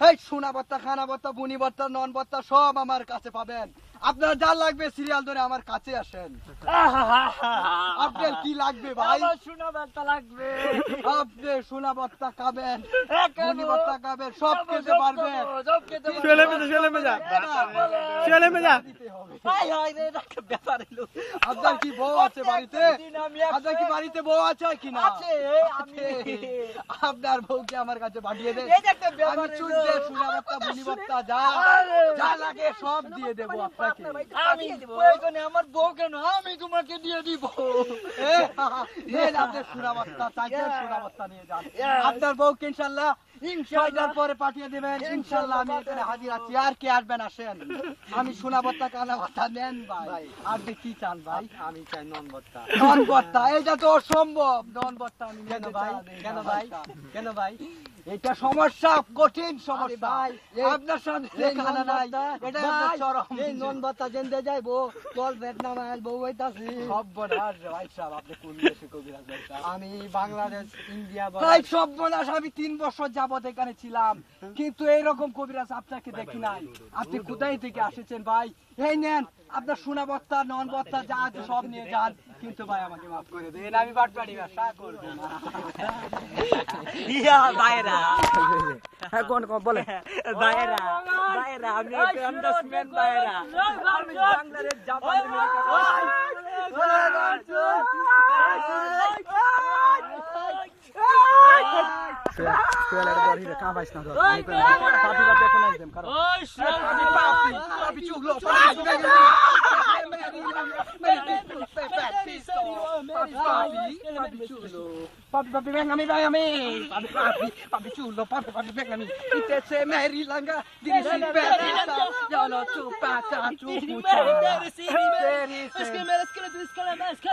এই সোনা ভর্তা, খানা ভর্তা, বুনি ভর্তা, নন ভর্তা সব আমার কাছে পাবেন। আপনার যা লাগবে সিরিয়াল ধরে আমার কাছে আসেন। আপনার কি লাগবে ভাই? আমার সোনা ভর্তা লাগবে। আপনি সোনা ভর্তা খাবেন, বুনি ভর্তা খাবেন, সব খেতে পারবেন। আপনার কি বউ আছে বাড়িতে? আপনার কি বাড়িতে বউ আছে কিনা? আপনার বউকে আমার কাছে পাঠিয়ে দেন। আমি চুলতে সোনা ভর্তা, বুনি ভর্তা যা লাগে সব দিয়ে দেবো আপনাকে। আমি প্রয়োজনে আমার বউ কেন, আমি তোমাকে দিয়ে দিব। আপনার সোনা ভর্তা চাইছেন, সোনা ভর্তা নিয়ে যান। আপনার বউকে ইনশাল্লাহ পরে পাঠিয়ে দেবেন। ইনশাল্লাহ আমি এখানে হাজির আছি। আর কে আসবেন আসেন। আমি সোনা ভর্তা, কানা ভর্তা নেন ভাই। আপনি কি চান ভাই? আমি চাই নন ভর্তা। নন ভর্তা এটা তো অসম্ভব। নন ভর্তা আমি কেন ভাই? কেন ভাই? কেন ভাই? এটা সমস্যা, কঠিন সমস্যা ভাই। আপনার সাথে খানা নাই, এটা আপনার চরম। এই নন ভর্তা জেন্দে যাইবো তোর ভিয়েতনাম আইল বউ হইতাছি। সর্বনাশ ভাই সাহেব, আপনি কোন দেশে কবিরাজ ভাই সাহেব? আমি বাংলাদেশ, ইন্ডিয়া। ভাই সর্বনাশ, আমি 3 বছর যাবত এখানে ছিলাম, কিন্তু এইরকম কবিরাজ আপনাকে দেখি নাই। আপনি কোথায় থেকে আসেছেন ভাই? এই নেন আপনার সোনা ভর্তা, নন ভর্তা যা আছে সব নিয়ে যান। কিন্তু ভাই আমাকে মাফ করে দেন, আমি বাটপাড়ি ব্যবসা করব না। ইয়া ভাইরা, হ্যাঁ কোন বলে ভাইরা, ভাইরা, আমি একটা আন্ডারস্ট্যান্ড ভাইরা। আমি বাংলাদেশ, জাপান,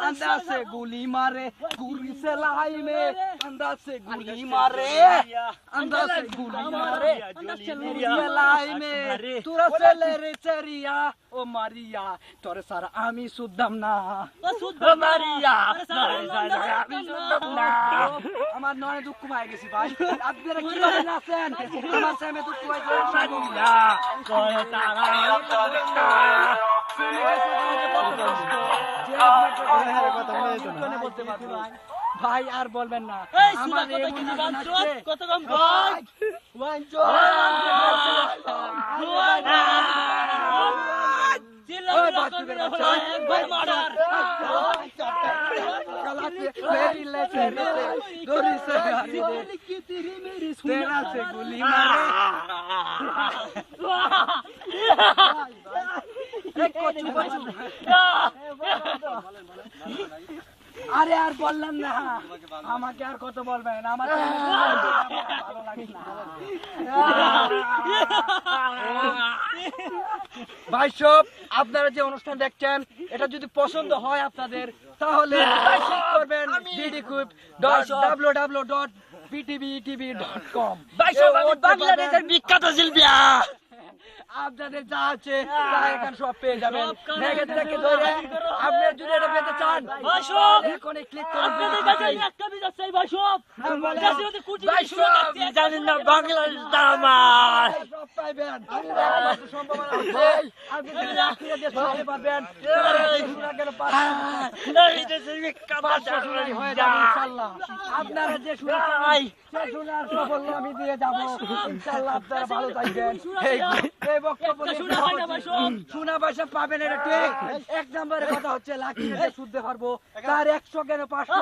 अंदाज से गोली मारे, गुरी से लाई में, अंदाज से गोली मारे, अंदाज से गोली मारे, लाई में, तुरा से ले रे चरिया, ओ मारिया, तोरे सारा आमी सुद्धम ना, ओ मारिया, तोरे सारा आमी सुद्धम ना। আমার নয় দুঃখ পাই গেছি ভাই। আপনারা কি বলেন আছেন? আমার সামনে দুঃখ পাই গেছি। মারিয়া, তোরে সারা আমি সুদ্ধম না। শুনে গেছে বলতে পারবো ভাই, আর বলবেন না। আমার কত কম ভাই, গুলি মারে। আরে আর বললাম না, আমাকে আর কত বলবেন? আমার ভালো লাগে না ভাই। সব আপনারা যে অনুষ্ঠান দেখছেন, এটা যদি পছন্দ হয় আপনাদের, তাহলে করবেন www.ptvtv.com। বাংলাদেশের বিখ্যাত শিল্পী। আপনাদের যা আছে তা এখানে সব পেয়ে যাবেন। নেগেট থেকে ধরে আপনি যদি এটা পেতে চান, এখনই ক্লিক করুন। আপনাদের কাছে একটা বিজাত চাই ভাই। সব কাছে যদি কোটি কোটি জানেন না, বাংলাদেশ আমার সব পাইবেন। সম্ভাবনা আছে আপনি যদি আখিরে দিয়ে শুনতে পারবেন, শোনা গেল 500 হয়ে যাবে ইনশাআল্লাহ। আপনারা যে শুনছেন সে শোনার সাফল্য আমি দিয়ে যাব ইনশাআল্লাহ। আপনারা ভালো থাকবেন। এই বক্তব্য শোনা পয়সা পাবেন, এটা ঠিক। 1 নম্বরের কথা হচ্ছে লাখিরে শুনতে পারবো, তার 100 কেন 500